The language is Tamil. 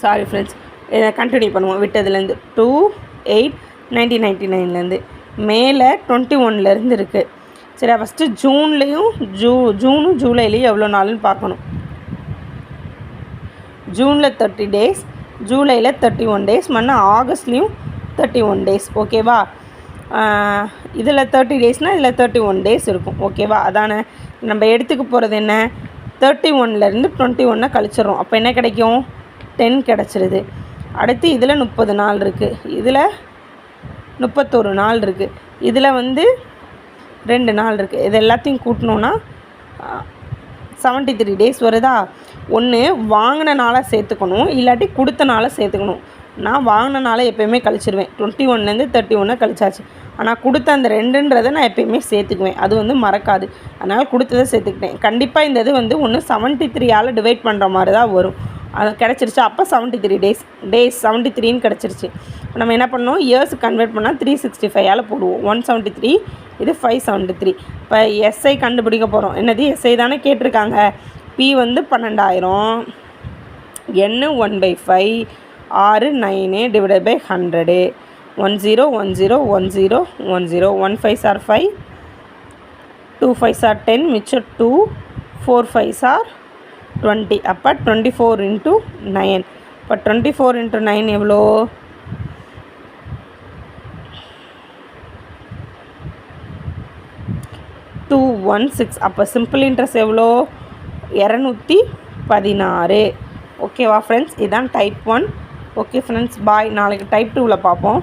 சாரி ஃப்ரெண்ட்ஸ், இதை கண்டினியூ பண்ணுவோம் விட்டதுலேருந்து. 2/8/1999 மேலே 21லேருந்து இருக்குது. சரி, ஃபஸ்ட்டு ஜூன்லேயும் ஜூனும் ஜூலைலேயும் எவ்வளோ நாள்னு பார்க்கணும். ஜூனில் 30 days, ஜூலையில் 31 days, ஆகஸ்ட்லேயும் 31 days. ஓகேவா? இதில் 30 daysனால் இதில் 31 days இருக்கும். ஓகேவா? அதானே நம்ம எடுத்துக்க போகிறது என்ன, 31லேருந்து 21 கழிச்சிடறோம். அப்போ என்ன கிடைக்கும், 10 கிடச்சிருது. அடுத்து இதில் 30 நாள் இருக்குது, இதில் 31 நாள் இருக்குது, இதில் 2 நாள் இருக்குது. இது எல்லாத்தையும் கூட்டினோன்னா 73 days வருதா. ஒன்று வாங்கின நாளாக சேர்த்துக்கணும், இல்லாட்டி கொடுத்த நாளாக சேர்த்துக்கணும். நான் வாங்கின நாளை எப்போயுமே கழிச்சிடுவேன். 21லேருந்து 31 கழிச்சாச்சு. ஆனால் கொடுத்த அந்த 2ன்றதை நான் எப்போயுமே சேர்த்துக்குவேன். அது மறக்காது. அதனால் கொடுத்ததை சேர்த்துக்கிட்டேன். கண்டிப்பாக இந்த இது ஒன்று 73ஆல் டிவைட் பண்ணுற மாதிரி தான் வரும். அது கிடச்சிருச்சு. அப்போ 73 days 73ன்னு கிடச்சிருச்சு. நம்ம என்ன பண்ணோம், இயர்ஸுக்கு கன்வெர்ட் பண்ணால் 365ஆல் போடுவோம். 173, இது 573. இப்போ எஸ்ஐ கண்டுபிடிக்க போகிறோம். என்னது எஸ்ஐ தானே கேட்டிருக்காங்க. P 12,000, N 1/5, R 9 divided by 100. 10 10 10 10 1 5s are 5, 2 5s are 10, மிச்சம் 2, 4 5s are 20. அப்போ 24 × 9. இப்போ 24 × 9 எவ்வளோ, 216. அப்போ சிம்பிள் இன்ட்ரெஸ்ட் எவ்வளோ, 216. ஓகேவா ஃப்ரெண்ட்ஸ்? இதுதான் டைப் 1. ஓகே ஃப்ரெண்ட்ஸ், பாய். நாளைக்கு டைப் 2வில் பார்ப்போம்.